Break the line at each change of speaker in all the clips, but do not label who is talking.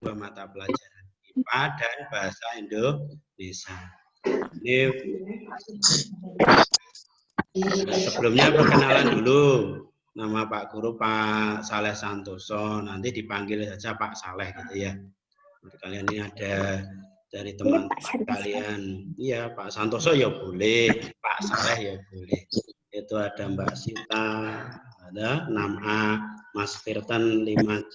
dua mata pelajaran, IPA dan Bahasa Indonesia. Ini sebelumnya perkenalan dulu. Nama Pak Guru Pak Saleh Santoso, nanti dipanggil saja Pak Saleh gitu ya. Nanti kalian ini ada dari teman kalian, iya Pak Santoso ya boleh, Pak Saleh ya boleh. Itu ada Mbak Sita, ada 6A, Mas Firtan 5C,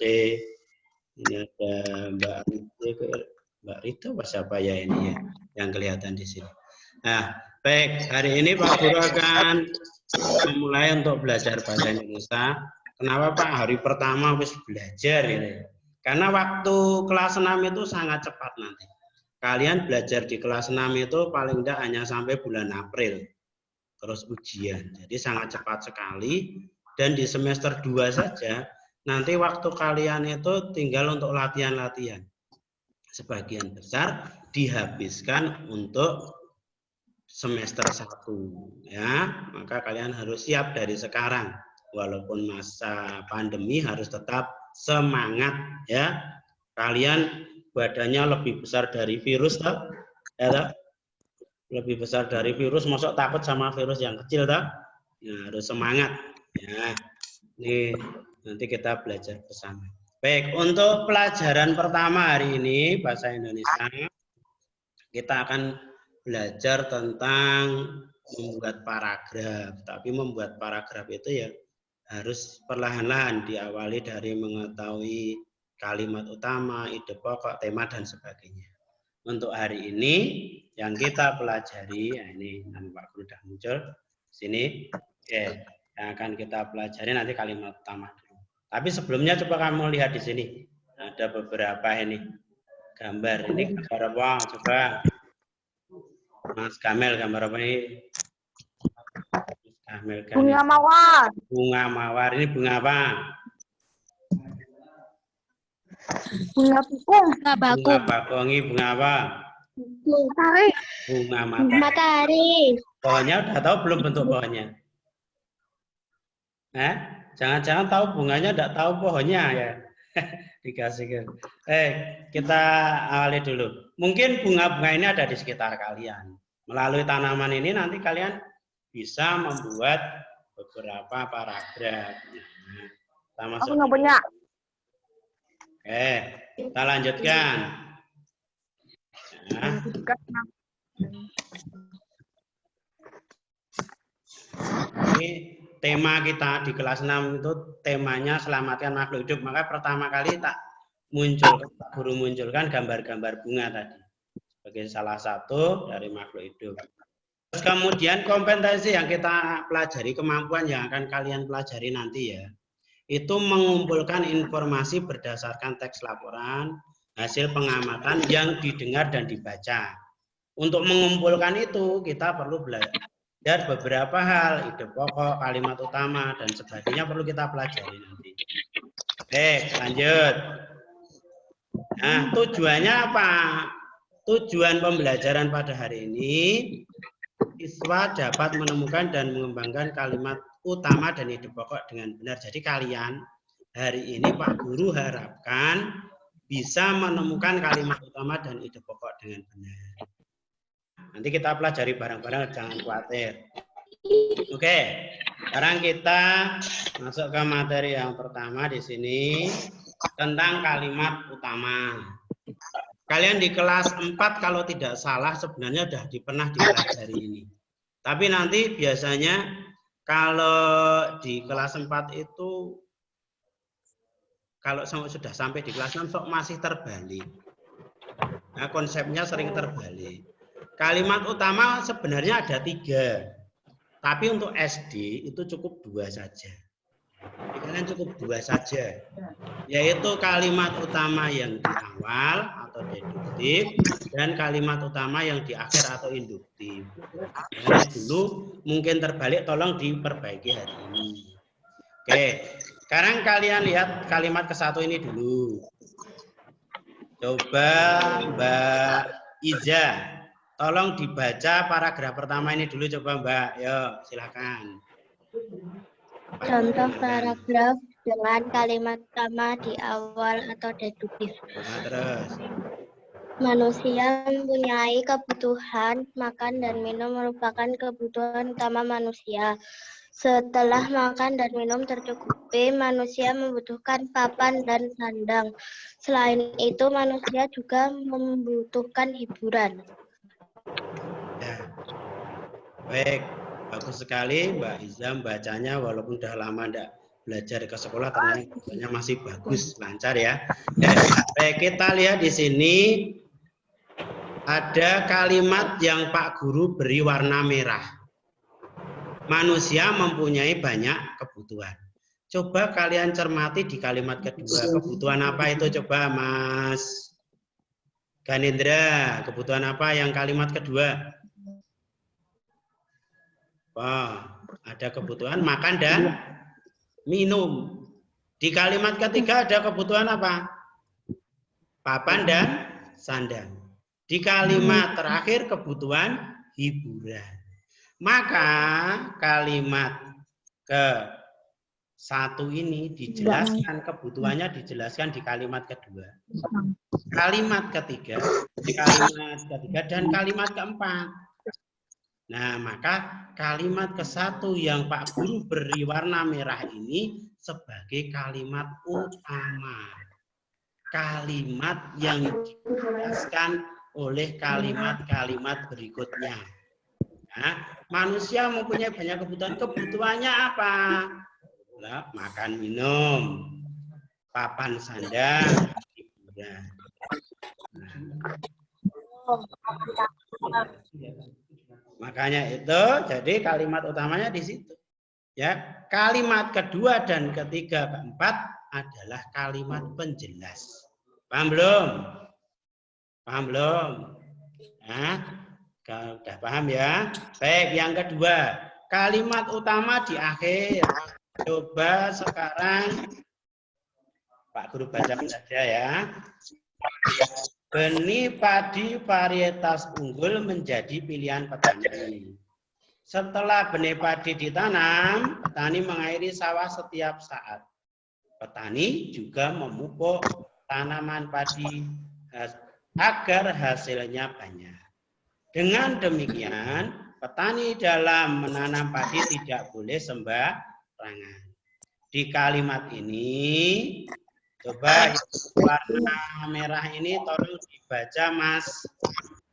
ini ada Mbak Rita siapa ya ini ya, yang kelihatan di sini. Nah, baik, hari ini Pak Guru akan memulai untuk belajar bahasa Indonesia. Kenapa Pak? Hari pertama harus belajar ini. Karena waktu kelas 6 itu sangat cepat nanti. Kalian belajar di kelas 6 itu paling tidak hanya sampai bulan April. Terus ujian. Jadi sangat cepat sekali. Dan di semester 2 saja, nanti waktu kalian itu tinggal untuk latihan-latihan. Sebagian besar dihabiskan untuk semester 1 ya, maka kalian harus siap dari sekarang. Walaupun masa pandemi harus tetap semangat ya. Kalian badannya lebih besar dari virus toh? Ya, toh? Lebih besar dari virus, masuk takut sama virus yang kecil toh? Ya, harus semangat ya. Ini nanti kita belajar bersama. Baik, untuk pelajaran pertama hari ini bahasa Indonesia, kita akan belajar tentang membuat paragraf. Tapi membuat paragraf itu ya harus perlahan-lahan, diawali dari mengetahui kalimat utama, ide pokok, tema, dan sebagainya. Untuk hari ini yang kita pelajari, ya ini nama Pak Guru sudah muncul sini. Oke, yang akan kita pelajari nanti kalimat utama dulu. Tapi sebelumnya coba kamu lihat di sini. Ada beberapa ini gambar. Ini gambar apa? Coba Mas Kamel, gambar apa ini? Kamel,
bunga mawar.
Bunga mawar. Ini bunga apa?
Bunga bakung.
Bunga bakung. Ini bunga apa?
Matahari.
Bunga matahari.
Matahari.
Pohonnya udah tahu belum bentuk pohonnya? Jangan-jangan tahu bunganya, enggak tahu pohonnya ya. Dikasihkan. Kita awali dulu. Mungkin bunga-bunga ini ada di sekitar kalian. Melalui tanaman ini nanti kalian bisa membuat beberapa paragraf.
Aku nggak punya.
Kita lanjutkan. Nah. Ini tema kita di kelas 6 itu temanya selamatkan makhluk hidup. Maka pertama kali Guru munculkan gambar-gambar bunga tadi sebagai salah satu dari makhluk hidup. Terus kemudian kompetensi yang kita pelajari, kemampuan yang akan kalian pelajari nanti ya, itu mengumpulkan informasi berdasarkan teks laporan, hasil pengamatan yang didengar dan dibaca. Untuk mengumpulkan itu kita perlu belajar beberapa hal, ide pokok, kalimat utama, dan sebagainya perlu kita pelajari nanti. Lanjut. Nah, tujuannya apa? Tujuan pembelajaran pada hari ini, siswa dapat menemukan dan mengembangkan kalimat utama dan ide pokok dengan benar. Jadi kalian hari ini Pak Guru harapkan bisa menemukan kalimat utama dan ide pokok dengan benar. Nanti kita pelajari bareng-bareng, jangan khawatir. Oke, sekarang kita masuk ke materi yang pertama di sini tentang kalimat utama. Kalian di kelas 4 kalau tidak salah sebenarnya sudah pernah dipelajari ini. Tapi nanti biasanya kalau di kelas 4 itu kalau sudah sampai di kelas 6 sok masih terbalik. Nah, konsepnya sering terbalik. Kalimat utama sebenarnya ada 3. Tapi untuk SD itu cukup 2 saja. Kalian cukup 2 saja. Yaitu kalimat utama yang di awal atau deduktif dan kalimat utama yang di akhir atau induktif. Nah, dulu mungkin terbalik, tolong diperbaiki hari ini. Oke, sekarang kalian lihat kalimat ke-1 ini dulu. Coba Mbak Iza, tolong dibaca paragraf pertama ini dulu, coba Mbak. Yo, silakan.
Contoh paragraf
dengan kalimat utama di awal atau deduktif.
Nah, terus.
Manusia mempunyai kebutuhan makan dan minum merupakan kebutuhan utama manusia. Setelah makan dan minum tercukupi, manusia membutuhkan papan dan sandang. Selain itu, manusia juga membutuhkan hiburan.
Ya. Baik, bagus sekali Mbak Izam bacanya walaupun udah lama enggak belajar ke sekolah ternyata masih bagus, lancar ya. Baik, kita lihat di sini ada kalimat yang Pak Guru beri warna merah. Manusia mempunyai banyak kebutuhan. Coba kalian cermati di kalimat kedua. Kebutuhan apa itu coba Mas Ganindra? Kebutuhan apa yang kalimat kedua? Wah, ada kebutuhan makan dan minum. Di kalimat ketiga ada kebutuhan apa? Papan dan sandang. Di kalimat terakhir kebutuhan hiburan. Maka kalimat ke satu ini dijelaskan, kebutuhannya dijelaskan di kalimat kedua. Kalimat ketiga, dan kalimat keempat. Nah, maka kalimat ke satu yang Pak Guru beri warna merah ini sebagai kalimat utama. Kalimat yang dijelaskan oleh kalimat-kalimat berikutnya. Nah, manusia mempunyai banyak kebutuhan. Kebutuhannya apa? Nah, makan, minum, papan, sandang, hiburan. Makanya itu, jadi kalimat utamanya di situ. Ya, kalimat kedua dan ketiga, keempat adalah kalimat penjelas. Paham belum? Paham belum? Nah, sudah paham ya? Baik, yang kedua, kalimat utama di akhir. Coba sekarang Pak Guru bacakan saja ya. Benih padi varietas unggul menjadi pilihan petani. Setelah benih padi ditanam, petani mengairi sawah setiap saat. Petani juga memupuk tanaman padi agar hasilnya banyak. Dengan demikian, petani dalam menanam padi tidak boleh sembarangan. Di kalimat ini, coba warna merah ini tolong dibaca Mas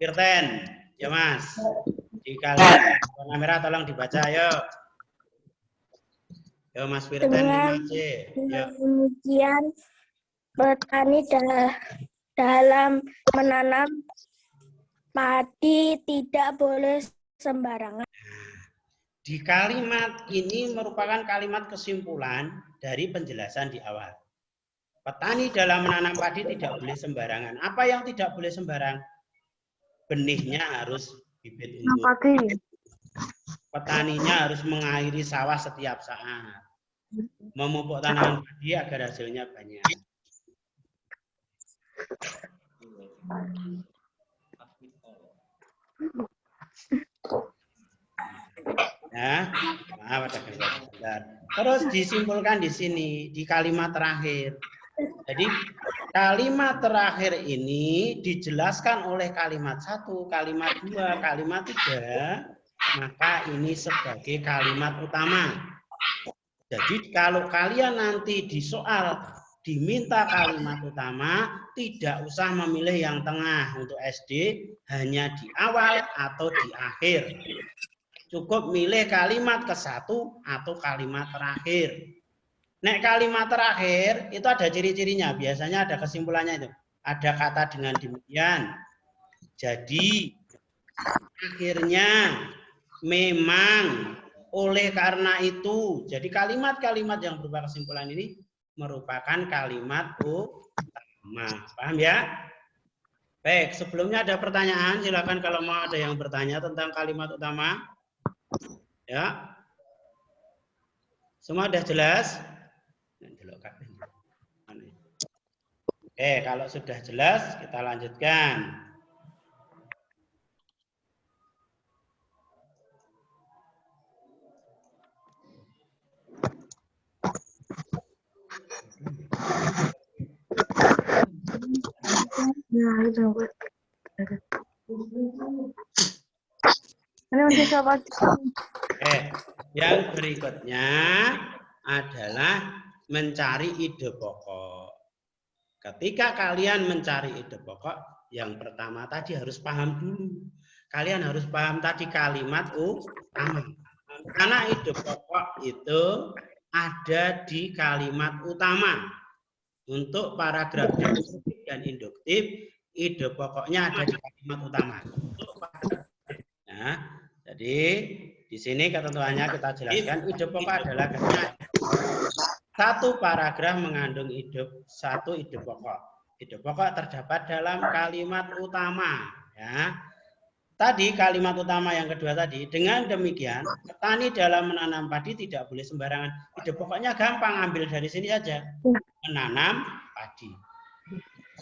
Firten. Ya Mas, di kalimat warna merah tolong dibaca, ayo. Yo Mas Firten,
Dengan
yo.
demikian, petani dalam menanam padi tidak boleh sembarangan.
Di kalimat ini merupakan kalimat kesimpulan dari penjelasan di awal. Petani dalam menanam padi tidak boleh sembarangan. Apa yang tidak boleh sembarang? Benihnya harus bibit unggul. Petaninya harus mengairi sawah setiap saat. Memupuk tanaman padi agar hasilnya banyak. Nah, maaf ada gangguan. Terus disimpulkan di sini di kalimat terakhir. Jadi kalimat terakhir ini dijelaskan oleh kalimat 1, kalimat 2, kalimat 3, maka ini sebagai kalimat utama. Jadi kalau kalian nanti di soal diminta kalimat utama, tidak usah memilih yang tengah untuk SD, hanya di awal atau di akhir. Cukup milih kalimat ke satu atau kalimat terakhir. Nek kalimat terakhir itu ada ciri-cirinya, biasanya ada kesimpulannya itu. Ada kata dengan demikian. Jadi akhirnya memang oleh karena itu. Jadi kalimat-kalimat yang berupa kesimpulan ini merupakan kalimat utama. Paham ya? Baik, sebelumnya ada pertanyaan, silakan kalau mau ada yang bertanya tentang kalimat utama. Ya. Semua sudah jelas? Oke, kalau sudah jelas kita lanjutkan.
Nah, itu. Ini masih coba.
Oke, yang berikutnya adalah mencari ide pokok. Ketika kalian mencari ide pokok, yang pertama tadi harus paham dulu. Kalian harus paham tadi kalimat utama. Karena ide pokok itu ada di kalimat utama. Untuk paragraf deskriptif dan induktif, ide pokoknya ada di kalimat utama. Nah, jadi di sini ketentuannya kita jelaskan, ide pokok adalah ketika satu paragraf mengandung satu ide pokok. Ide pokok terdapat dalam kalimat utama. Ya. Tadi kalimat utama yang kedua tadi, dengan demikian petani dalam menanam padi tidak boleh sembarangan. Ide pokoknya gampang, ambil dari sini aja. Menanam padi.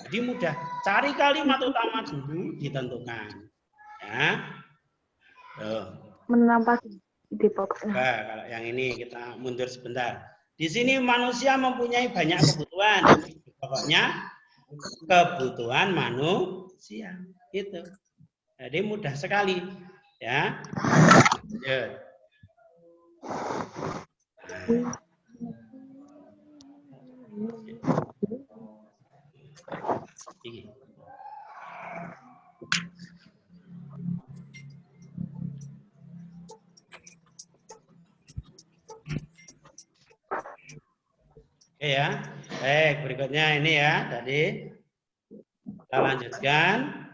Jadi mudah. Cari kalimat utama dulu ditentukan. Ya.
Menanam padi ide pokoknya.
Nah, kalau yang ini kita mundur sebentar. Di sini manusia mempunyai banyak kebutuhan. Pokoknya kebutuhan manusia itu. Jadi mudah sekali, ya. Oke ya. Baik, berikutnya ini ya. Tadi kita lanjutkan.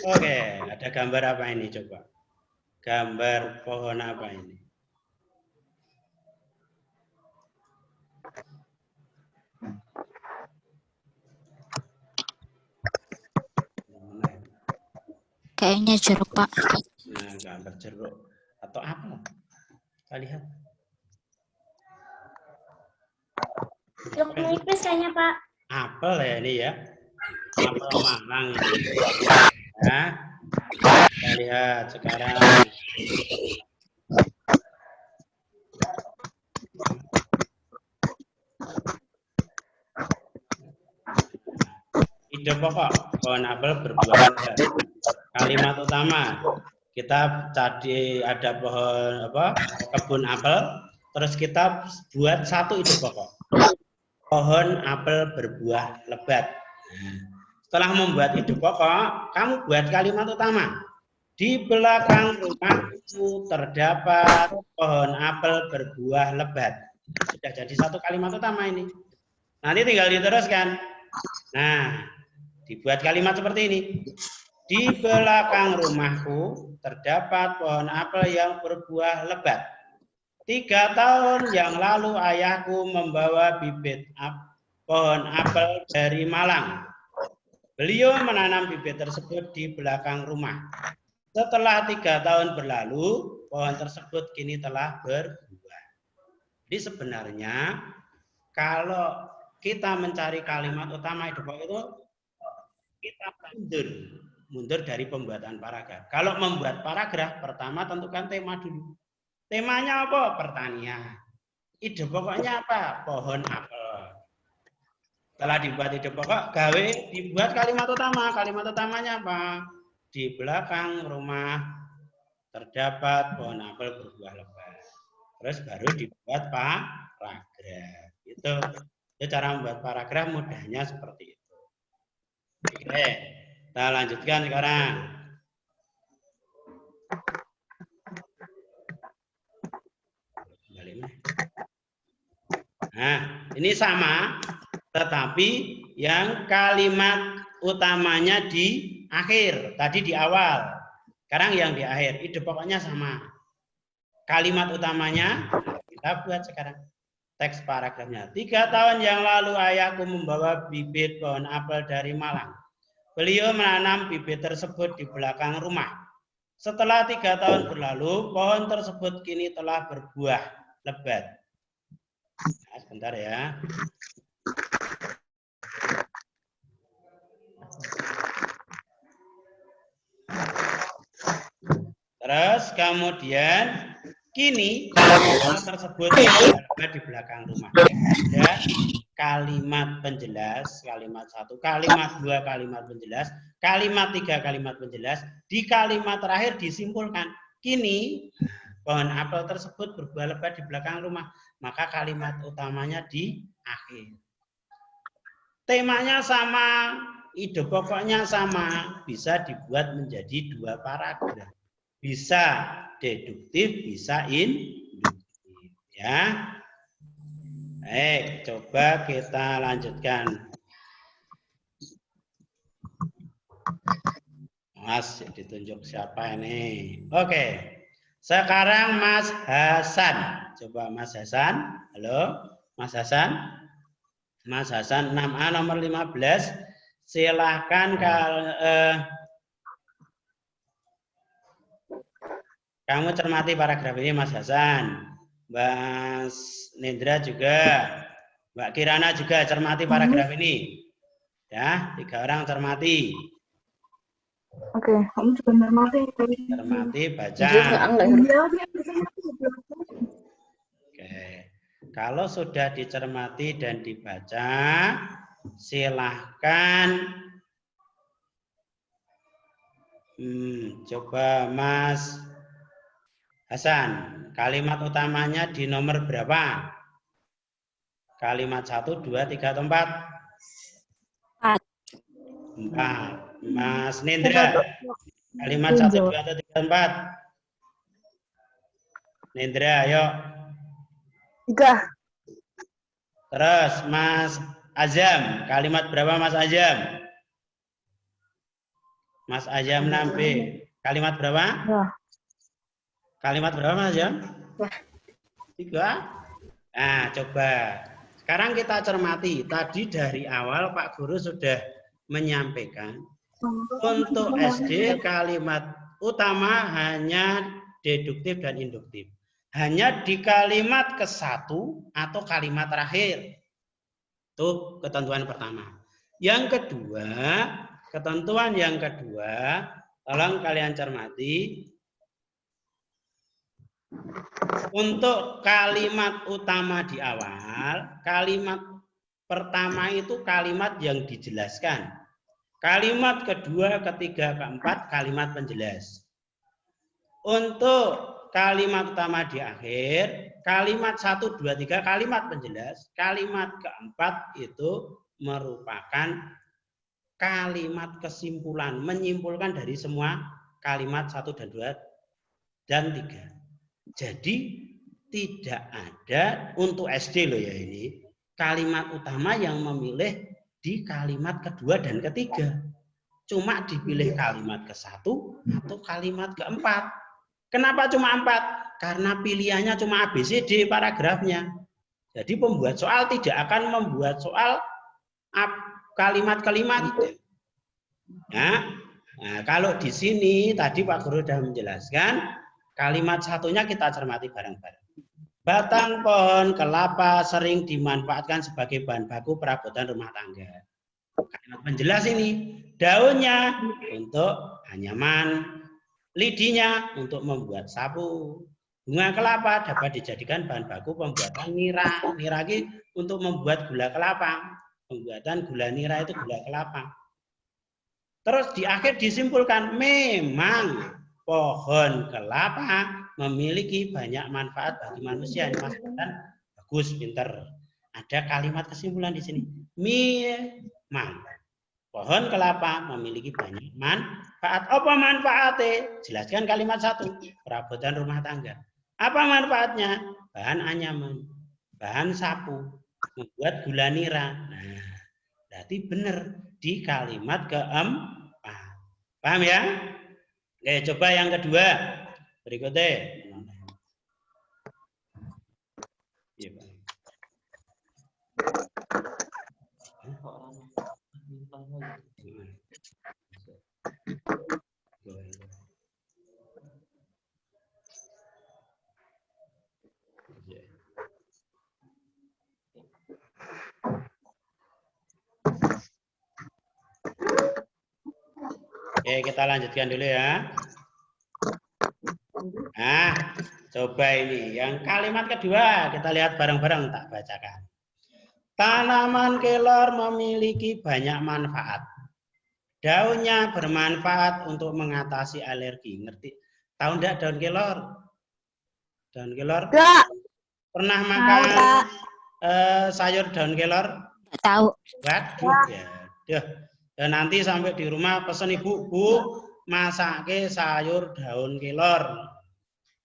Oke, ada gambar apa ini coba? Gambar pohon apa ini?
Kayaknya jeruk, Pak.
Nah, gambar jeruk atau apa? Kita lihat.
Jeruk nipis kayaknya, Pak.
Apel ya ini ya. Apel Malang ini. Ya. Kita lihat sekarang. Ide pokok pohon apel berbuah lebat. Kalimat utama kita tadi ada pohon kebun apel, terus kita buat satu ide pokok. Pohon apel berbuah lebat. Setelah membuat ide pokok, kamu buat kalimat utama. Di belakang rumahku terdapat pohon apel berbuah lebat. Sudah jadi satu kalimat utama ini. Nanti tinggal diteruskan. Nah, dibuat kalimat seperti ini. Di belakang rumahku terdapat pohon apel yang berbuah lebat. 3 tahun yang lalu ayahku membawa bibit pohon apel dari Malang. Beliau menanam bibit tersebut di belakang rumah. Setelah 3 tahun berlalu, pohon tersebut kini telah berbuah. Jadi sebenarnya kalau kita mencari kalimat utama ide pokok itu, kita mundur dari pembuatan paragraf. Kalau membuat paragraf, pertama tentukan tema dulu. Temanya apa? Pertanian. Ide pokoknya apa? Pohon apel. Setelah dibuat ide pokok, dibuat kalimat utama. Kalimat utamanya apa? Di belakang rumah terdapat pohon apel berbuah lebat. Terus baru dibuat paragraf. Itu cara membuat paragraf mudahnya seperti itu. Oke, kita lanjutkan sekarang. Nah, ini sama, tetapi yang kalimat utamanya di akhir, tadi di awal. Sekarang yang di akhir, ide pokoknya sama. Kalimat utamanya kita buat sekarang. Teks paragrafnya. 3 tahun yang lalu ayahku membawa bibit pohon apel dari Malang. Beliau menanam bibit tersebut di belakang rumah. Setelah 3 tahun berlalu, pohon tersebut kini telah berbuah lebat. Nah, sebentar ya. Terus kemudian kini hal tersebut berada di belakang rumah. Ada kalimat penjelas, kalimat 1, kalimat 2, kalimat penjelas, kalimat 3, kalimat penjelas. Di kalimat terakhir disimpulkan. Kini pohon apel tersebut berbuah lebat di belakang rumah. Maka kalimat utamanya di akhir. Temanya sama, ide pokoknya sama, bisa dibuat menjadi 2 paragraf. Bisa deduktif, bisa induktif. Ya. Baik, coba kita lanjutkan. Mas, ditunjuk siapa ini? Oke. Sekarang Mas Hasan. Coba Mas Hasan. Halo, Mas Hasan. Mas Hasan 6A nomor 15. Silahkan kamu cermati paragraf ini Mas Hasan. Mas Nindra juga. Mbak Kirana juga cermati paragraf ini. Ya, 3 orang cermati.
Oke, kamu juga cermati.
Cermati, baca. Oke. Kalau sudah dicermati dan dibaca, silahkan coba Mas Hasan, kalimat utamanya di nomor berapa? Kalimat 1, 2, 3, atau 4? 4. Mas Nindra, kalimat 1, 2, atau 3, 4? Nindra, ayo.
3.
Terus Mas Azam, kalimat berapa Mas Azam? Mas Azam 6B. Kalimat berapa?
Ya.
Kalimat berapa Mas Azam? 3. Nah, coba. Sekarang kita cermati. Tadi dari awal Pak Guru sudah menyampaikan. Untuk SD kalimat utama hanya deduktif dan induktif. Hanya di kalimat ke-1 atau kalimat terakhir. Itu ketentuan pertama. Yang kedua, ketentuan yang kedua, tolong kalian cermati. Untuk kalimat utama di awal, kalimat pertama itu kalimat yang dijelaskan. Kalimat kedua, ketiga, keempat, kalimat penjelas. Untuk kalimat utama di akhir, kalimat 1, 2, 3, kalimat penjelas. Kalimat keempat itu merupakan kalimat kesimpulan, menyimpulkan dari semua kalimat 1 dan 2 dan 3. Jadi tidak ada untuk SD loh ya ini, kalimat utama yang memilih di kalimat kedua dan ketiga. Cuma dipilih kalimat ke-1 atau kalimat keempat. Kenapa cuma 4? Karena pilihannya cuma ABCD paragrafnya. Jadi pembuat soal tidak akan membuat soal kalimat kelima tidak. Nah, kalau di sini tadi Pak Guru sudah menjelaskan, kalimat satunya kita cermati bareng-bareng. Batang pohon kelapa sering dimanfaatkan sebagai bahan baku perabotan rumah tangga. Kalimat penjelas ini, daunnya untuk anyaman, lidinya untuk membuat sapu. Bunga kelapa dapat dijadikan bahan baku pembuatan nira. Nira ini untuk membuat gula kelapa. Pembuatan gula nira itu gula kelapa. Terus di akhir disimpulkan, memang pohon kelapa memiliki banyak manfaat bagi manusia. Ini Mas Hasan bagus, pinter. Ada kalimat kesimpulan di sini. Memang pohon kelapa memiliki banyak manfaat. Apa manfaatnya? Jelaskan kalimat 1. Perabotan rumah tangga. Apa manfaatnya? Bahan anyaman, bahan sapu, membuat gula nira. Nah, berarti benar di kalimat keempat. Paham ya? Oke, coba yang kedua. Berikutnya. Ya, Pak. Oke, kita lanjutkan dulu ya. Nah, coba ini. Yang kalimat kedua, kita lihat bareng-bareng, tak bacakan. Tanaman kelor memiliki banyak manfaat. Daunnya bermanfaat untuk mengatasi alergi. Ngerti? Tahu enggak daun kelor? Daun kelor?
Enggak.
Pernah
Tahu,
makan
Kak.
sayur daun kelor?
Nggak tahu.
Waduh, ya. Dan nanti sampai di rumah pesen ibu, Bu, masake sayur daun kelor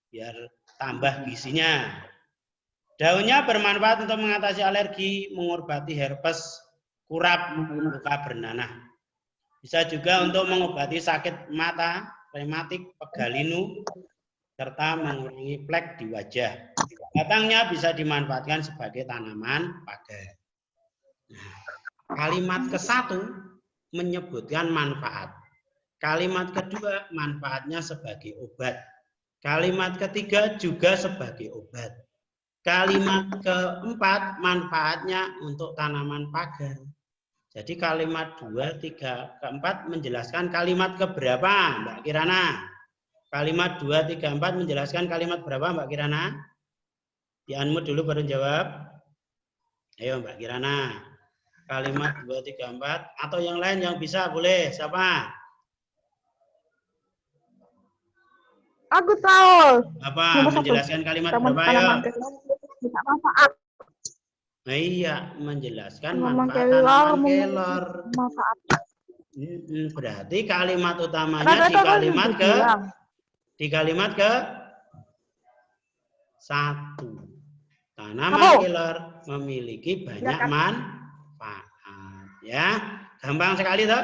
biar tambah gizinya. Daunnya bermanfaat untuk mengatasi alergi, mengobati herpes, kurap, luka bernanah. Bisa juga untuk mengobati sakit mata, rematik, pegalinu, serta mengurangi plek di wajah. Batangnya bisa dimanfaatkan sebagai tanaman pagar. Nah, kalimat ke-1 menyebutkan manfaat. Kalimat kedua manfaatnya sebagai obat. Kalimat ketiga juga sebagai obat. Kalimat keempat manfaatnya untuk tanaman pagar. Jadi kalimat 2, 3, keempat menjelaskan kalimat keberapa, Mbak Kirana? Kalimat 2, 3, 4 menjelaskan kalimat berapa, Mbak Kirana? Di-unmute dulu baru jawab. Ayo Mbak Kirana. Kalimat 2, 3, 4 atau yang lain yang bisa boleh. Siapa?
Aku tahu.
Apa?
Nomor 1.
Menjelaskan kalimat berapa, ayo?
Tanaman kelor bisa manfaat.
Nah, iya, menjelaskan
Tanaman
manfaat
kelor
tanaman
memiliki
kelor.
manfaat.
Berarti kalimat utamanya
Karena
di
tadi kan
kalimat
sudah
ke
bilang.
di kalimat ke 1. Tanaman kelor memiliki banyak manfaat. Ya, gampang sekali toh?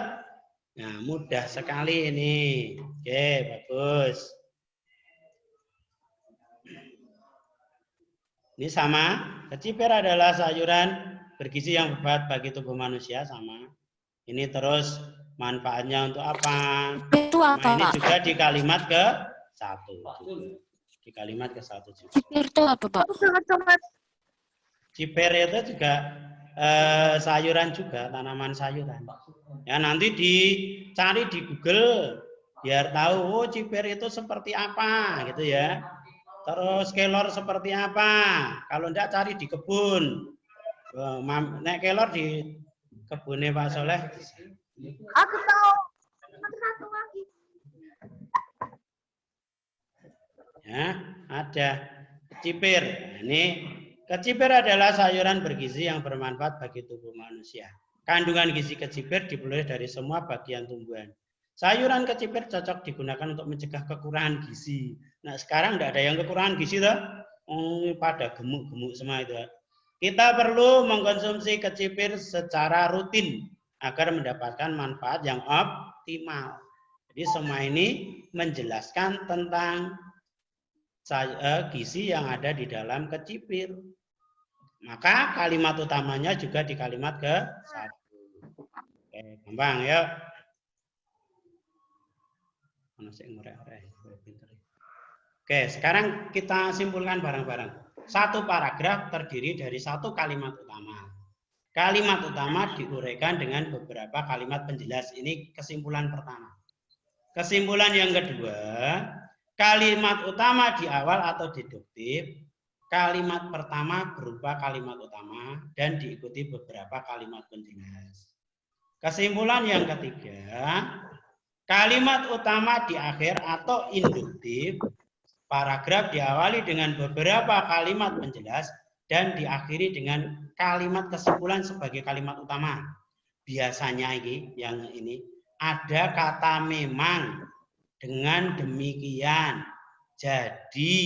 Nah, mudah sekali ini. Oke, bagus. Ini sama. Kecipir adalah sayuran bergizi yang bermanfaat bagi tubuh manusia, sama. Ini terus manfaatnya untuk apa?
Itu
Nah,
apa,
ini
Pak?
juga di kalimat ke-1. Di kalimat ke-1 juga.
Cipir itu apa, Pak?
Cipir itu juga sayuran juga, tanaman sayuran. Ya, nanti dicari di Google biar tahu oh cipir itu seperti apa gitu ya. Terus kelor seperti apa? Kalau enggak cari di kebun. Nek kelor di kebunnya Pak Soleh.
Aku tahu. Satu lagi.
Ya, ada kecipir. Ini kecipir adalah sayuran bergizi yang bermanfaat bagi tubuh manusia. Kandungan gizi kecipir diperoleh dari semua bagian tumbuhan. Sayuran kecipir cocok digunakan untuk mencegah kekurangan gizi. Nah, sekarang tidak ada yang kekurangan gizi toh? Pada gemuk-gemuk semua itu. Kita perlu mengkonsumsi kecipir secara rutin agar mendapatkan manfaat yang optimal. Jadi semua ini menjelaskan tentang gizi yang ada di dalam kecipir. Maka kalimat utamanya juga di kalimat ke-1. Oke, gampang ya. Oke, sekarang kita simpulkan bareng-bareng. Satu paragraf terdiri dari satu kalimat utama. Kalimat utama diuraikan dengan beberapa kalimat penjelas. Ini kesimpulan pertama. Kesimpulan yang kedua, kalimat utama di awal atau deduktif. Kalimat pertama berupa kalimat utama dan diikuti beberapa kalimat penjelas. Kesimpulan yang ketiga, kalimat utama di akhir atau induktif. Paragraf diawali dengan beberapa kalimat penjelas dan diakhiri dengan kalimat kesimpulan sebagai kalimat utama. Biasanya ini ada kata memang, dengan demikian, jadi,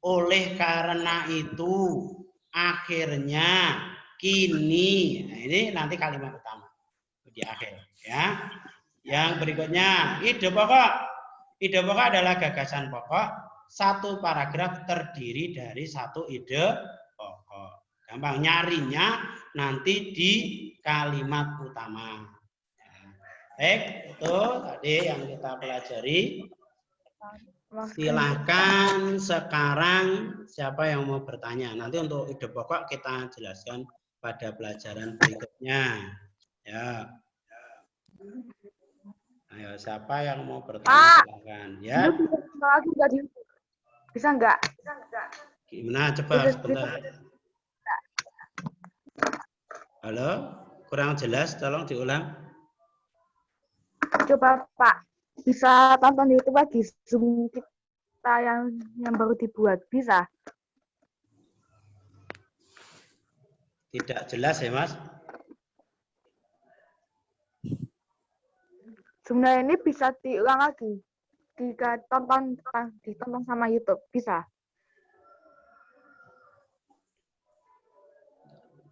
oleh karena itu, akhirnya, kini. Nah, ini nanti kalimat utama di akhir ya. Yang berikutnya, ide pokok. Ide pokok adalah gagasan pokok. Satu paragraf terdiri dari satu ide pokok. Gampang nyarinya nanti di kalimat utama. Baik, itu tadi yang kita pelajari. Silahkan sekarang siapa yang mau bertanya. Nanti untuk ide pokok kita jelaskan pada pelajaran berikutnya. Ya. Ayo, siapa yang mau bertanya silakan ya.
Lagi nggak di bisa nggak?
Gimana coba sebentar. Halo, kurang jelas, tolong diulang.
Coba Pak, bisa tonton YouTube lagi Zoom kita yang baru dibuat, bisa?
Tidak jelas ya Mas?
Sebenarnya ini bisa diulang lagi, ditonton sama YouTube, bisa?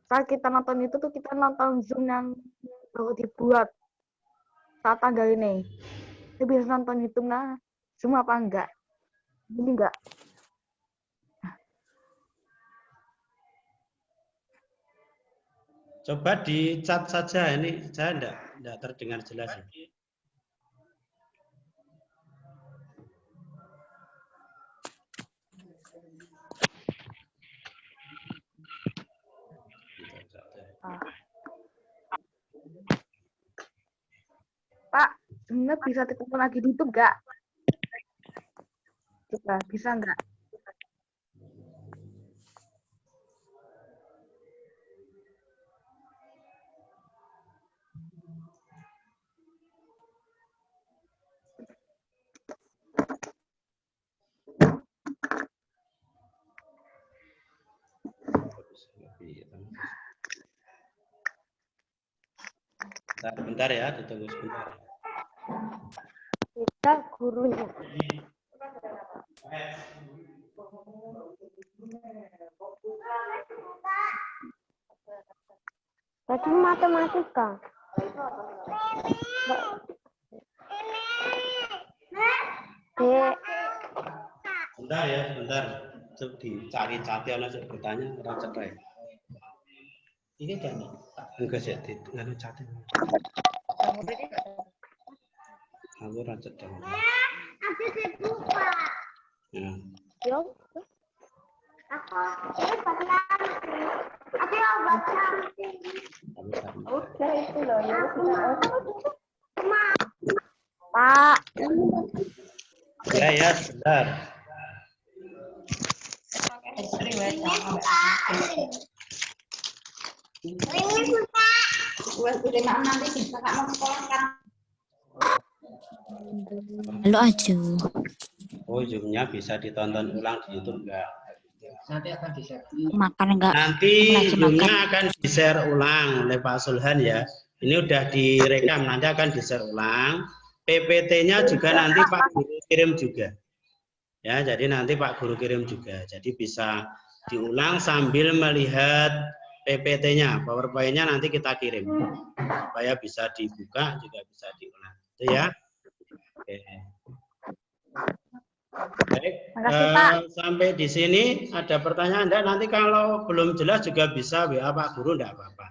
Saat kita nonton itu tuh kita nonton Zoom yang baru dibuat saat tanggal ini. Kita bisa nonton YouTube nah, Zoom apa enggak? Ini enggak.
Coba di chat saja, ini saya enggak terdengar jelas.
Pak, sebenarnya bisa ketemu lagi di YouTube enggak? Coba, bisa enggak?
Bentar ya, ditunggu sebentar.
Kita gurunya. Tadi matematika.
Bentar ya, sebentar. Coba dicari cati ana sing bertanya ora cerai. Ini kan enggak sih nganu cati. Aku ora cerai.
Ada dibuka.
Ya.
Yo. Aku ini bagian. Aku obat cantik. Udah itu loh.
Pak,
Ya, sebentar.
Halo Aju.
Oh, Zoom-nya bisa ditonton ulang di YouTube enggak?
Makan enggak?
Nanti
Lagi
Zoom-nya
makan.
akan di-share ulang oleh Pak Sulhan ya. Ini udah direkam, nanti akan di-share ulang. PPT-nya juga nanti Pak Guru kirim juga. Ya, jadi nanti Pak Guru kirim juga. Jadi bisa diulang sambil melihat PPT-nya, PowerPoint-nya nanti kita kirim. Supaya bisa dibuka juga bisa diulang. Itu ya. Oke. Baik,
makasih Pak.
sampai di sini ada pertanyaan enggak? Nanti kalau belum jelas juga bisa WA Pak Guru enggak apa-apa.